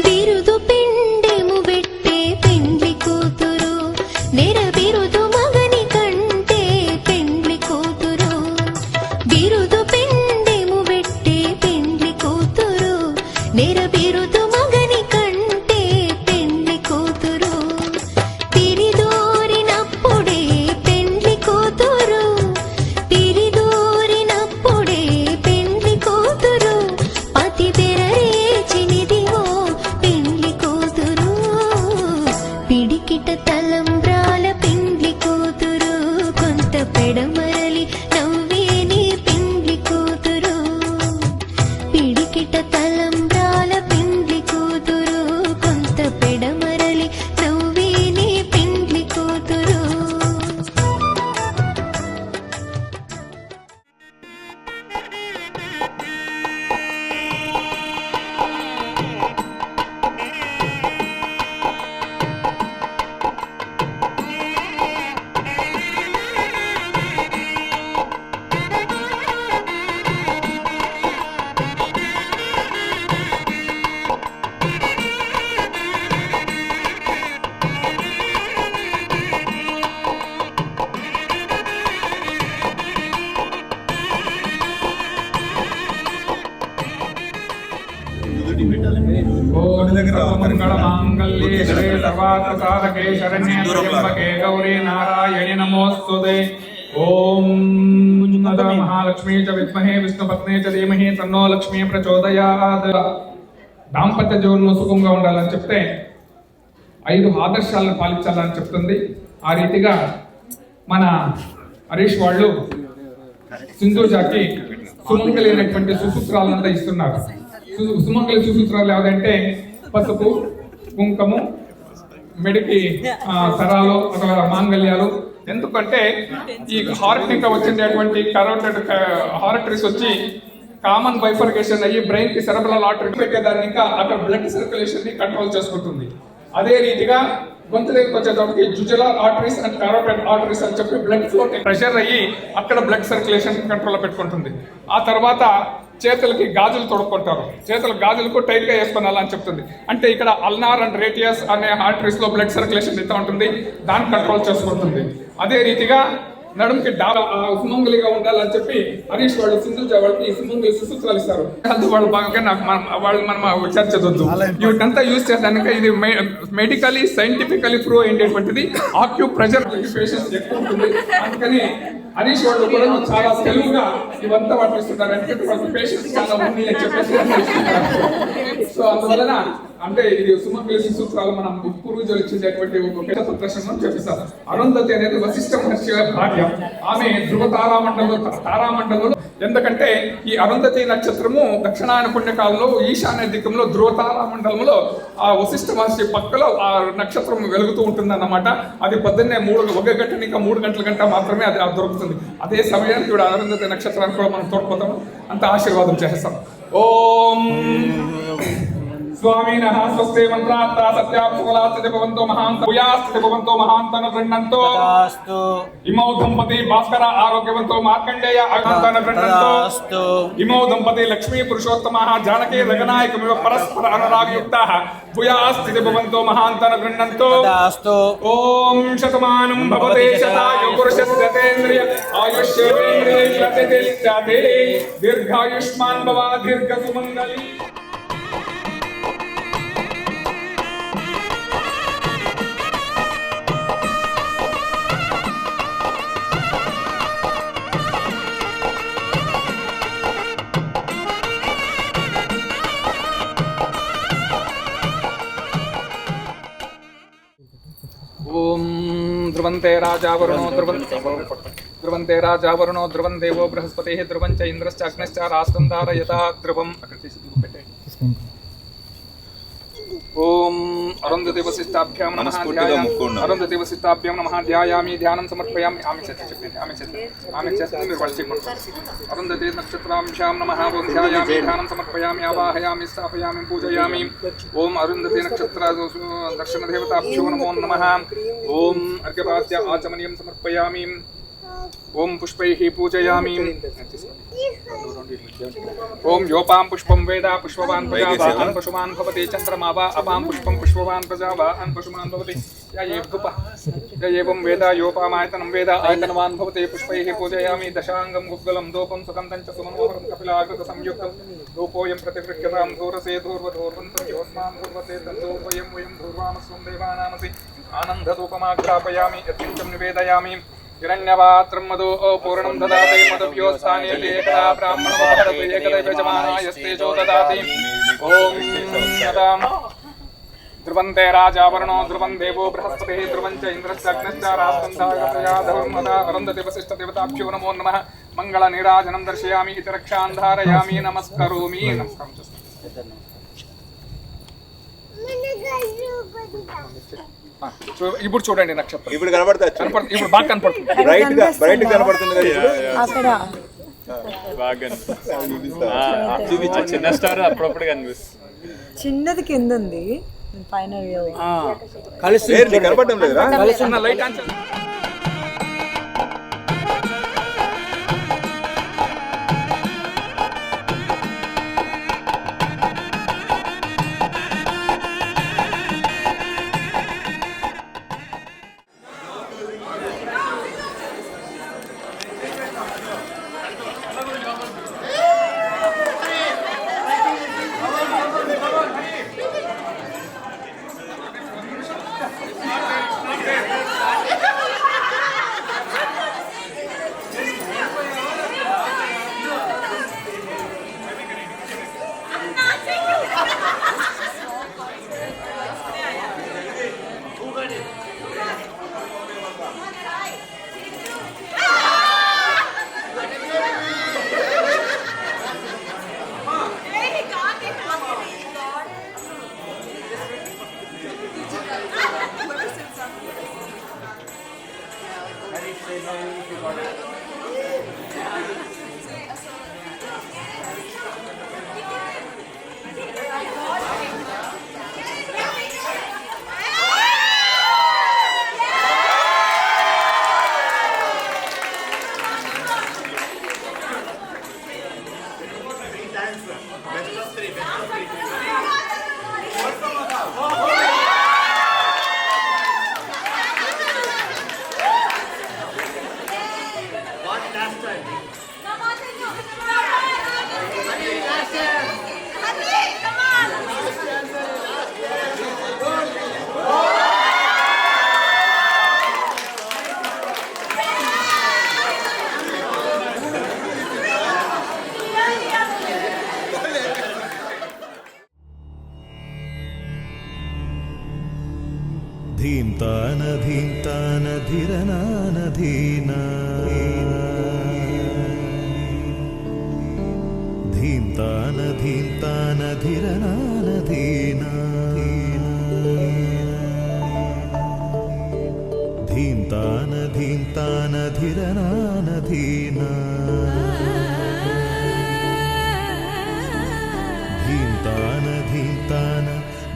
బిరుదు పిండెము పెట్టే పెండ్లి కూతురు నెర బిరుదు మగని కంటే పెండ్లి కూతురు బిరుదు పిండెము పెట్టే పెండ్లి కూతురు నెర బిరుదు మగని కంటే పెండ్లి కూతురు తిరిదోరినప్పుడే పెండ్లి కూతురు తిరిదోరినప్పుడే పెండ్లి కూతురు పతి తెరరేచినిదివో పెండ్లి కూతురు పిడికిట తలంబ్రాల పెండ్లి కూతురు కొంత పెడమరలి నవ్వేనే పెండ్లి కూతురు పిడికిట తలంబ్రాల పెండ్లి కూతురు కొంత పెడమరలి నవ్వేనే పెండ్లి కూతురు ఓం సర్వమంగళమాంగళ్యే శివే సర్వార్థసాధకే శరణ్యే త్ర్యంబకే గౌరీ నారాయణి నమోస్తుతే ఓం నమః మహాలక్ష్మీ చ విద్మహే విష్ణుపత్నే చ ధీమహి తన్నో లక్ష్మీ ప్రచోదయాత్. దాంపత్య జీవనం సుఖంగా ఉండాలని చెప్తే 5 ఆదర్శాలను పాలించాలని చెప్తుంది. ఆ రీతిగా మన హరీష్ వాళ్ళు సింధూజాకి సుమంగళైనటువంటి సుసూత్రాలంతా ఇస్తున్నారు. సుమంగళి సుసూత్రాలు ఏదంటే పసుపు, కుంకము, మెడికి సరాలు అథవా మాంగళ్యాలు. ఎందుకంటే ఈ హార్ట్ ఇంకా వచ్చినటువంటి కరోటెడ్ హార్టరీస్ వచ్చి కామన్ బైఫర్కేషన్ అయ్యి బ్రెయిన్ కి సెరెబ్రల్ ఆర్టరీ పెట్టేదాన్ని ఇంకా అక్కడ బ్లడ్ సర్క్యులేషన్ ని కంట్రోల్ చేసుకుంటుంది. అదే రీతిగా గొంతు దగ్గరికి వచ్చేటప్పటికి జుజులార్ ఆర్టరీస్ అండ్ కారోటెడ్ ఆర్టరీస్ అని చెప్పి బ్లడ్ ఫ్లో ప్రెషర్ అయ్యి అక్కడ బ్లడ్ సర్క్యులేషన్ కంట్రోల్లో పెట్టుకుంటుంది. ఆ తర్వాత చేతులకి గాజులు తొడుక్కుంటారు. చేతుల గాజులకు టైట్ గా వేసుకున్నాలని చెప్తుంది. అంటే ఇక్కడ అల్నార్ అండ్ రేటియస్ అనే ఆర్టరీస్ లో బ్లడ్ సర్క్యులేషన్ ఎంత ఉంటుంది దాన్ని కంట్రోల్ చేసుకుంటుంది. అదే రీతిగా నడుముకి సుమంగలిగా ఉండాలని చెప్పి హరీష్ వాళ్ళు సింధూజ వాళ్ళకి సుమంగలి సుసూత్రాలు ఇస్తారు. వాళ్ళు బాగా వాళ్ళు మనం చర్చదొద్దు వీటంతా యూజ్ చేసాక ఇది మెడికలీ సైంటిఫికలీ ప్రూవ్ అయ్యేటువంటిది. ఆక్యూ ప్రెషర్ పేషెంట్స్ ఎక్కువ ఉంటుంది. అందుకని హరీష్ వాళ్ళు కూడా చాలా తెలుగుగా ఇవంతా పట్టిస్తున్నారు. ఎందుకంటే వాళ్ళకి పేషెంట్స్ చాలా ఉంది అని చెప్పేసి. సో అందువలన అంటే ఇది సుమంగళి సూత్రాలు మనం పూర్వజులు ఇచ్చేటటువంటి ఒక ప్రదర్శనం చెప్పిస్తారు. అరుంధతి అనేది వశిష్ఠ మహర్షి భార్య. ఆమె ధ్రువ తారామండలంలో ఎందుకంటే ఈ అరుంధతి నక్షత్రము దక్షిణాయన పుణ్యకాలంలో ఈశాన్య దిక్కంలో ధ్రువ తారామండలంలో ఆ వశిష్ఠ మహర్షి పక్కలో ఆ నక్షత్రం వెలుగుతూ ఉంటుందన్నమాట. అది పొద్దున్నే 1 గంట ఇంకా 3 గంటల మాత్రమే అది దొరుకుతుంది. అదే సమయానికి కూడా అరుంధతి నక్షత్రానికి కూడా మనం తోడ్పోతాం, అంత ఆశీర్వాదం చేస్తాం. ఓం స్వామినః స్వస్తి మంత్రాత్తా సత్యాప్సుకలాస్తి భవంతో మహాంత భూయాస్తి భవంతో మహాంతన గృహ్ణంతో తదాస్తు ఇమౌ దంపతి భాస్కర ఆరోగ్యవంతో మార్కండేయ అగంతన గృహ్ణంతో ఇమౌ దంపతి లక్ష్మీ పురుషోత్తమః జానకీ రఘనాయకమివ పరస్పర అనురాగయుక్తాః భూయాస్తి భవంతో మహాంతన గృహ్ణంతో తదాస్తు ఓం శతమానం భవతే శతాయు పురుషస్యతేంద్రియ ఆయుష్యేంద్రియ శతేతిష్టతే దీర్ఘాయుష్మాన్ భవ దీర్ఘ సుమంగళి. ఓం ధ్రువంతే రాజావరుణో ధ్రువంతే రాజావరుణో ధ్రువం దేవో బృహస్పతి ధ్రువం చ ఇంద్రశ్చ అగ్నిశ్చ రాష్ట్రం ధారయతా ధ్రువం. ఓం అరుంధతి వశిష్టాభ్యాం నమః అరుంధతి వశిష్టాభ్యాం నమః ధ్యాయామి ధ్యానం సమర్పయామి. ఆమె చేస్తే మీరు వాళ్ళు చేయకూడదు. అరుంధతి నక్షత్రాభ్యాం నమః ఓం ధ్యాయామి ధ్యానం సమర్పయామి ఆవాహయామి స్థాపయామి పూజయామి. ఓం అరుంధతి నక్షత్ర దర్శన దేవతాభ్యో నమో నమః. ఓం అర్ఘ్యపాద్య ఆచమనీయం సమర్పయామి. ఓం పుష్పైః పూజయామి. ఓం యోపాం పుష్పం వేద పుష్పవాన్ ప్రజావాన్ పశుమాన్ భవతి చంద్రమా వా అపాం పుష్పం పుష్పవాన్ ప్రజావాన్ పశుమాన్ భవతి ఏవం వేద యోపామాయతనం వేద ఆయతనవాన్ భవతి. పుష్పైః పూజయామి. దశాంగం గుగ్గలం దోపం సుగంధం చ సుమనోహరం కపిలాగృత సంయుక్తం రూపోయం ప్రతిగృహ్యతాం ధూరసే ధూర్వధూర్వంతం యోస్మాం ధూర్వతే తద్దూర్వయం వయం ధూర్వామస్వం దేవానామసి ఆనందధూపమాగ్రాపయామి. యత్కించం నివేదయామి. హిరణ్యపాత్రం మధు పూర్ణం దదాతి మధుభ్యోస్థానే ఏకదా బ్రాహ్మణమోహరతు ఏకదైవజమానాయస్తేజో దదాతి. ఓం యదాం ధ్రువంతే రాజావరుణో ధ్రువం దేవో బృహస్పతి ధ్రువం చ ఇంద్రశ్చ అగ్నిశ్చ రాష్ట్రం ధారయతా ధర్మదా అరుంధతి వశిష్ఠ దేవతాభ్యో నమో నమః. మంగళ నీరాజనం దర్శయామి ఇతి రక్షాం ధారయామి. నమస్కరోమి. ఇప్పుడు చూడండి నక్షత్రం ఇప్పుడు కనబడతా ఇప్పుడు బాగా కనపడుతుంది. బ్రైట్ కనబడుతుంది కదా ఇప్పుడు. బాగా చిన్న స్టార్ అప్పుడప్పుడు కనిపిస్తుంది. చిన్నది కింద ఉంది పైన కలిసి కనబడడం లేదురా. Light answer What last time? ధిరనానధీనా ధీంతాన ధీంతాన ధిరనానధీనా ధీంతాన ధీంతాన ధిరనానధీనా ధీంతాన ధీంతాన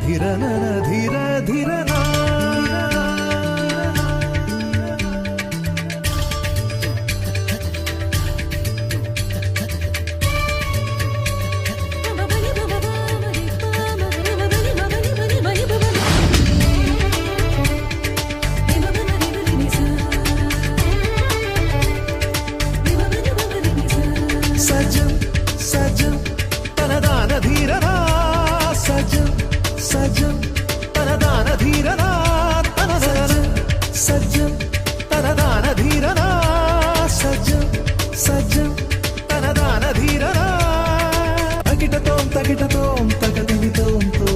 ధిరనన ధిర ధిరనా సజం సజం తనదాన ధీరనా సజం సజం తనదాన ధీరనా తనదన సజం తనదాన ధీరనా సజం సజం తనదాన ధీరనా తగిటతోం తగిటతోం తగదిమితోంతో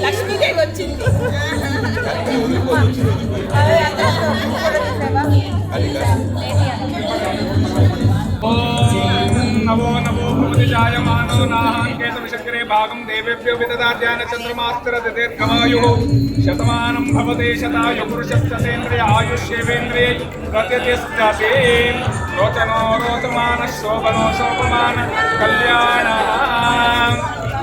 లక్ష్మీదేవి వచ్చింది. నమో నమో భవతి జాయమానో నాహంకేతవిశగ్రే భాగం దేవేభ్యో విదదాధ్యాన చంద్రమాస్తిరతి దీర్ఘమాయుః శతమానం భవతే శతాయు పురుషస్యేంద్రియ ఆయుష్యేవేంద్రియై ప్రతిష్టతే రోచనో రోచమాన శోభనో శోభమాన కళ్యాణ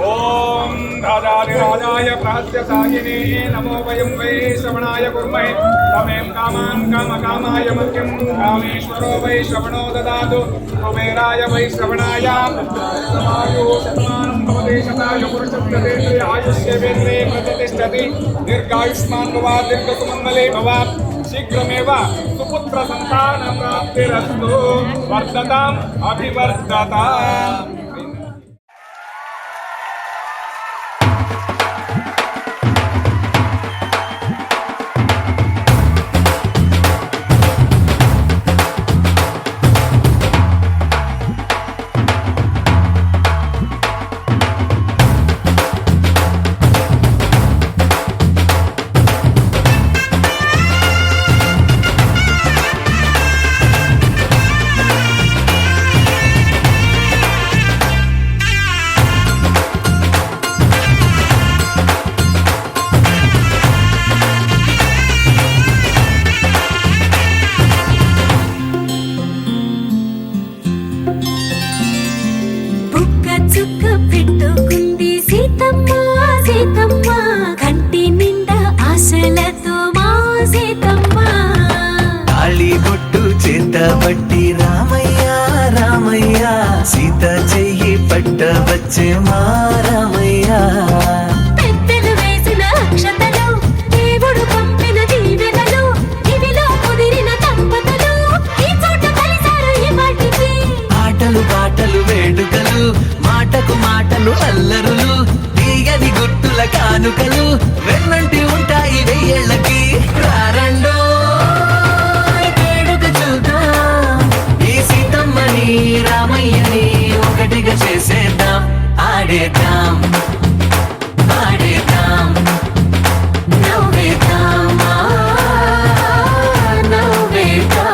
ఓం రాజాధిరాజాయ ప్రహస్యసాయినే నమో వయం వై శ్రవణాయ కుర్మహే తమేం కామాన్ కామకామాయ మహ్యం కామేశ్వరో వై శ్రవణో దదాతు కుబేరాయ వై శ్రవణాయ సమాయో శతమానం భవతే శతాయు పురుషస్యేంద్రియ ఆయుష్యేవేంద్రియై ప్రతిష్టతి దీర్ఘాయుష్మాన్ భవ దీర్ఘసుమంగళే భవ శీఘ్రమేవ సుపుత్ర సంతాన ప్రాప్తిరస్తు వర్ధతాం అభివర్ధతాం. పట్టి రామయ్య రామయ్య సీత చెయ్యి పట్ట వచ్చే మా రామయ్య పెద్దలు వేసిన అక్షతలు దేవుడు పంపిన దీవెనలు ఇవిలో కుదిరిన దంపతులు ఈ చోట కలిసారు ఈ పాటికి ఆటలు పాటలు వేడుకలు మాటకు మాటలు అల్లరులు తీయని గుర్తుల కానుకలు వెన్నంటి ఉంటాయి వెయ్యేళ్ళకి రారండో రామయ్యని ఒకటిగా చేసేద్దాం ఆడేద్దాం ఆడేద్దాం నవ్వేద్దాం నవ్వేద్దాం.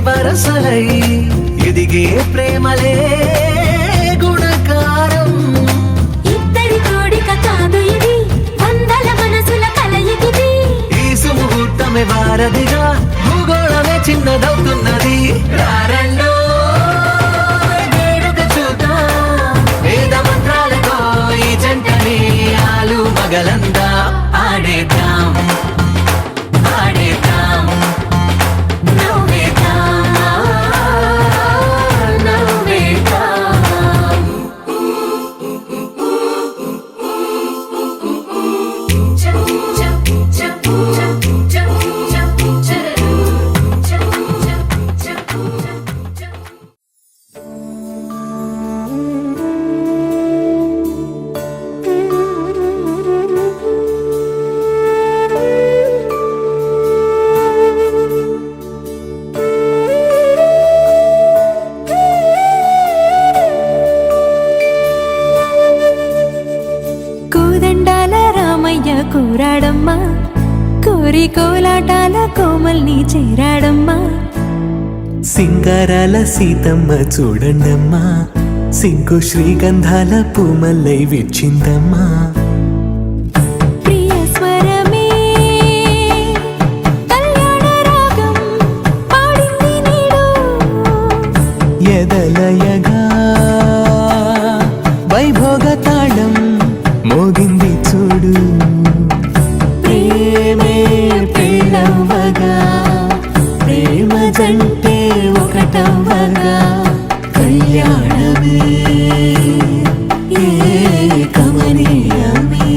వరసలై ఎదిగే ప్రేమలే గుణకారం. ఇద్దరి కోడిక కాదు ఇది, వందల మనసుల కలయికిది. ఈ సుముహూర్తమే వారధిగా భూగోళమే చిన్నదవుతున్నది. రారండో వేడుక చూద్దాం, వేద మంత్రాలతో ఈ జంటని ఆలు మగలందా ఆడేద్దాం ఆడేద్దాం నవ్వేద్దాం నవ్వేద్దాం. కోదండాల రామయ్య కూరాడమ్మా, కోరి కోలాటాల కోమల్ని చేరాడమ్మా. సింగారాల సీతమ్మ చూడండమ్మా, సింకు శ్రీగంధాల పూమల్లై విచ్చిందమ్మా. ప్రియ స్వరమే కళ్యాణ రాగం పాడింది నీడు. ఎదలయగా వైభోగ తాళం మోగింది చూడు. ప్రేమే పెళ్ళవ్వగా, ప్రేమ జంటే ఒకటవ్వగా, కళ్యాణమే కమనీయమే.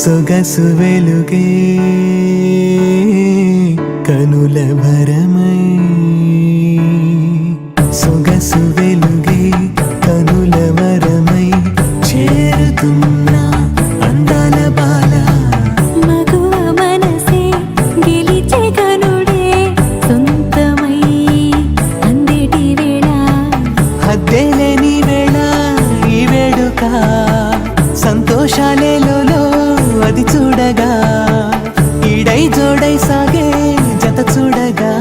సొగసు వెలుగే కనుల భరమై, సొగసు వెలుగే కనుల వరమై చేరుతున్నా అందాల బాల. మగువ మనసే గెలిచే కనుడే సొంతమై అందేటి వేళ. హద్దేలేని వేళ ఈ వేడుక, సంతోషాలేలో అది చూడగా, ఈడై జోడై సాగే జత చూడగా,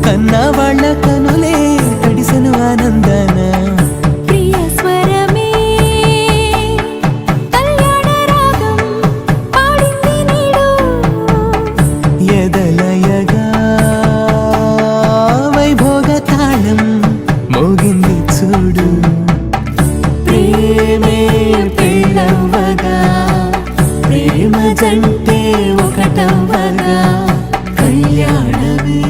కన్నా వాళ్ళ కనులే కడిసెను ఆనందన. ప్రియ స్వరమే కళ్యాణ రాగం పాడింది నీడు. ఎదలయగా వైభోగ తాళం మోగింది చూడు. ప్రేమే పెళ్ళవ్వగా, ప్రేమ జంటే ఒకటవ్వగా, కళ్యాణమే.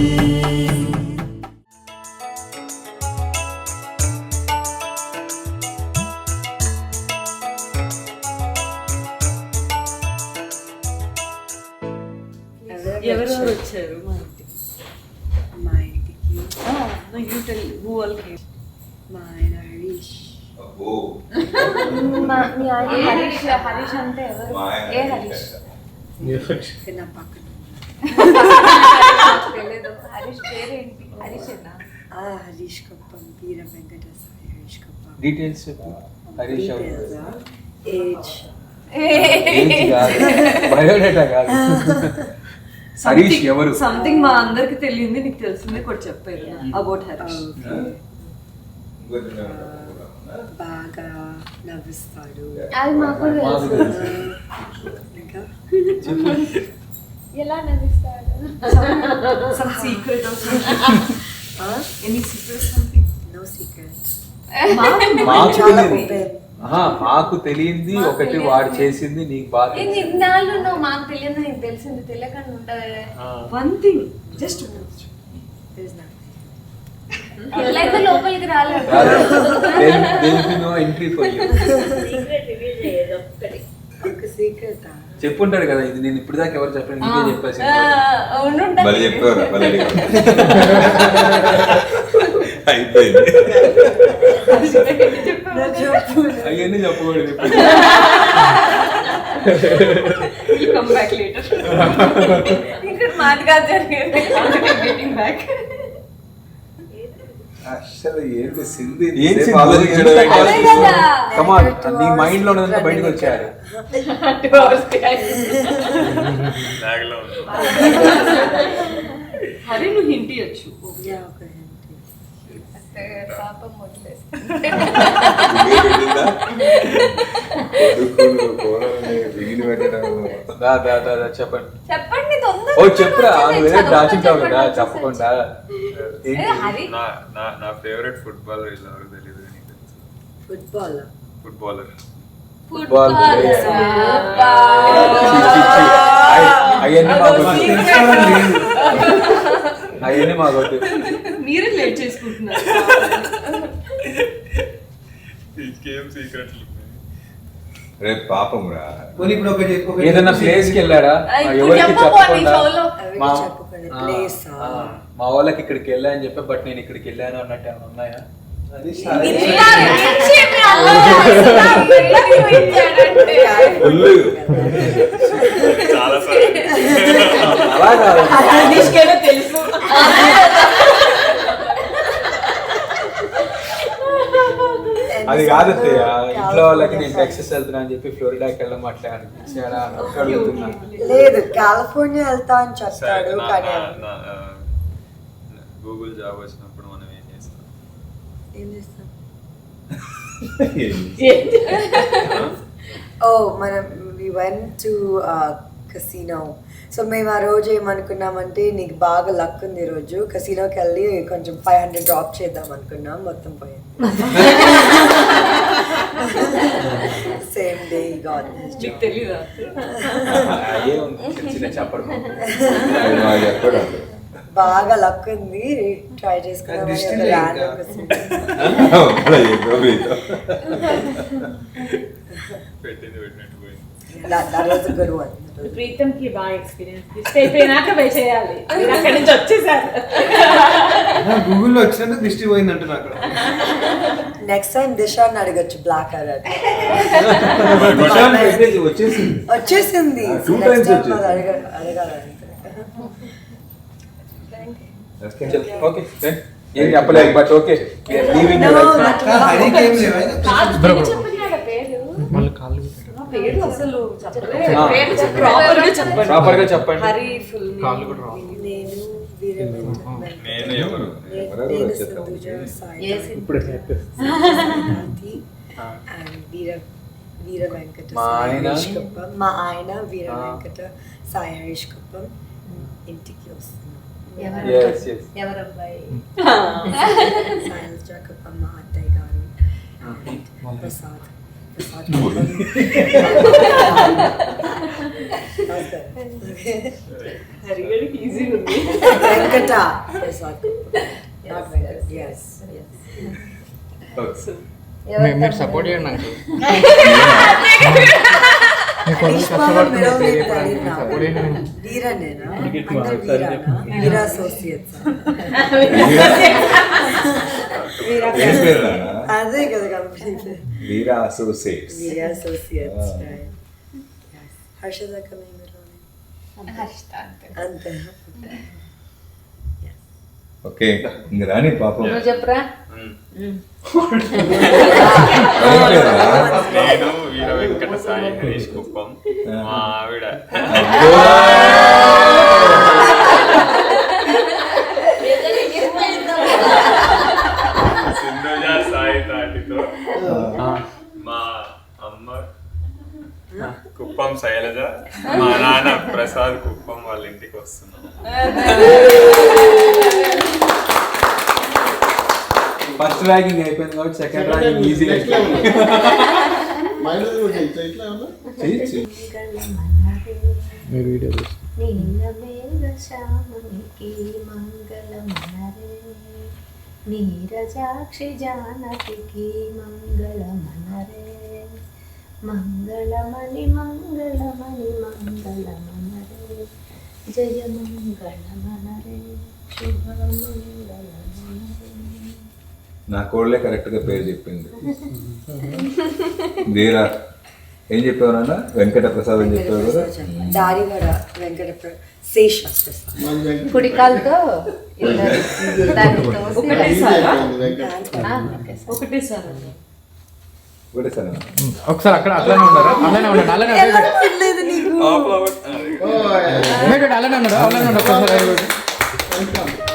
ఎవరెవరు వచ్చారు మా ఇంటికి? You tell who all came. మా ఆయన హరీష్. హరీష్ అంటే ఎవరు? ఏ హరీష్? నా పక్కన తెలియదు. హరీష్ పేరేంటి? హరీషేనా? హరీష్ కప్పం, వీర వెంకటేశ్వర హరీష్ కప్పం. డీటెయిల్స్ చెప్పు. హరీష్ ఏజ్ బయోడేటా కాదు. హరీష్ ఎవరు? సంథింగ్ మా అందరికి తెలియంది నీకు తెలిసింది కూడా చెప్పారు అబౌట్ హరీష్. బాగా నవ్విస్తాడు. అది మాకు కూడా తెలుసు. ఇంకా ఎలా నవ్విస్తాడు? some secret or something. Any secret something? No secret. మాకు చాలా తెలియదు. open. మాకు తెలియంది ఒకటి, వాడు చేసింది నీకు బాగా ఏంది ఇన్నాళ్ళు నువ్వు మాకు తెలియదు నీకు తెలిసింది తెలియకుండా ఉంటుంది. One thing, just one. There's nothing. ఎట్లయితే లోపలికి రాలేదు. Entry for you. ఒక సీక్రెట్ చెప్పుంటాడు కదా, ఇది నేను ఇప్పుడు దాకా ఎవరు చెప్పండి, నీకే చెప్పేసి భలే చెప్పారు, భలే అయిపోయింది. అవన్నీ చెప్పకూడదు ఇప్పుడు. కమ్ బ్యాక్ లేటర్ ఇక్కడ మాటగా జరిగేది గెటింగ్ బ్యాక్. అసలు ఏంటి సింధు ఏం సింధు? ఆలోచించడం కమాన్, నీ మైండ్ లో ఉన్నదంతా బయటకు వచ్చారు. హరి నువ్వు హింట్ ఇవ్వచ్చు. పాపం వదిలేసి బిగిన పెట్టడం. చెప్పండి చెప్పండి తొందరగా. ఓ చెప్పురా, నువ్వేదో దాచుంటావు కదా చెప్పకుండా. హరి నా ఫేవరెట్ ఫుట్బాల్ ఎవరు తెలియదు. ఫుట్బాలర్ అవన్నీ మాకొద్దు. మీరు లేట్ చేసుకుంటున్నారు. రేపు పాపం రా. ఏదైనా ప్లేస్ కి వెళ్ళాడా ఎవరికి చెప్పకుండా? మా వాళ్ళకి ఇక్కడికి వెళ్ళా అని చెప్పి, బట్ నేను ఇక్కడికి వెళ్ళాను అన్నట్టు ఏమైనా ఉన్నాయా? అలా కాదు, తెలుసు. అది కాదు అత్తయ్య. ఇంట్లో వాళ్ళకి నేను టెక్సస్ వెళ్తున్నా అని చెప్పి ఫ్లోరిడాకి వెళ్ళడం అట్లా అనిపించాడా అని అడుగుతున్నా. లేదు, కాలిఫోర్నియా వెళ్తా అని చెప్తాడు. గూగుల్ జాబ్ వచ్చినప్పుడు మనం ఏం చేస్తాం? ఓ మనం we went to casino. So మేము ఆ రోజు ఏమనుకున్నామంటే, నీకు బాగా లక్ ఉంది ఈ రోజు, కసినోకి వెళ్ళి కొంచెం 500 డ్రాప్ చేద్దాం అనుకున్నాం, మొత్తం పోయింది. Same day got. మీకు తెలీదా? అయ్యే చిన్న చెప్పడం. బాగా లక్ ఉంది, ట్రై చేసుకున్నాం. ప్రీతం కి బాగా ఎక్స్పీరియన్స్. దిష్టి అయిపోయినాక పే చేయాలి. అక్కడి నుంచి వచ్చేసారు. గూగుల్లో వచ్చినందుకు దిష్టి పోయింది అంటున్నా అక్కడ. నెక్స్ట్ టైం దిశాని అడగచ్చు, బ్లాక్ అడగ వచ్చేసింది. ఓకే ఏం చెప్పలేదు, బట్ ఓకే. పేరు అసలు ప్రాపర్ గా చెప్పండి. హరి ఫుల్ నేను ఎవరు వీర వెంకట మా ఆయన వీర వెంకట సాయి హరీష్ కుప్పం ఇంటికి వస్తున్నాం. ఎవరబ్బాయి? సాయి కుప్పం మా అత్తయ్య గారు. ప్రసాద్ హరిగడికి ఈజీ ఉంది. వెంకట ప్రసాద్ నాట్ వెంకట. yes మీరు సపోర్ట్ చేయండి నాకు. వీరా అసోసియేట్స్ అదే కదా కంపెనీ. వీరా అసోసియేట్స్. వీరా అసోసియేట్స్. హర్షద అంతే. ఓకే, ఇంక రాని పాపం. నువ్వు చెప్పరా? నేను వీర వెంకట సాయి హరీష్ కుప్పం. మా ఆవిడ సింధుజ సాయి తాటితో, మా అమ్మ కుప్పం శైలజ, మా నాన్న ప్రసాద్ కుప్పం వాళ్ళ ఇంటికి వస్తున్నాం. ఫస్ట్ ర్యాంకింగ్ అయిపోయింది కాబట్టి సెకండ్ ర్యాంకింగ్ ఈజీ అయిపోయింది. నీరజాక్షి జానకి మంగళమనరే మంగళమణి మంగళమణి మంగళమనరే జయ మంగళమనరే శుభమంగళమనరే. నా కోళ్ళే కరెక్ట్ గా పేరు చెప్పింది. దీరా ఏం చెప్పావు నాన్న? వెంకట ప్రసాద్ అని చెప్పావు కదా. దారివాడ వెంకట శేష కుడి కాలుతో ఒకటేసారా? ఒకటే సార్ ఒకసారి అక్కడ అలానే ఉన్నారా? అలానే ఉన్నాడు, అలానే ఉన్నాడు, అలానే ఉన్నాడు, అలానే ఉన్నాడు.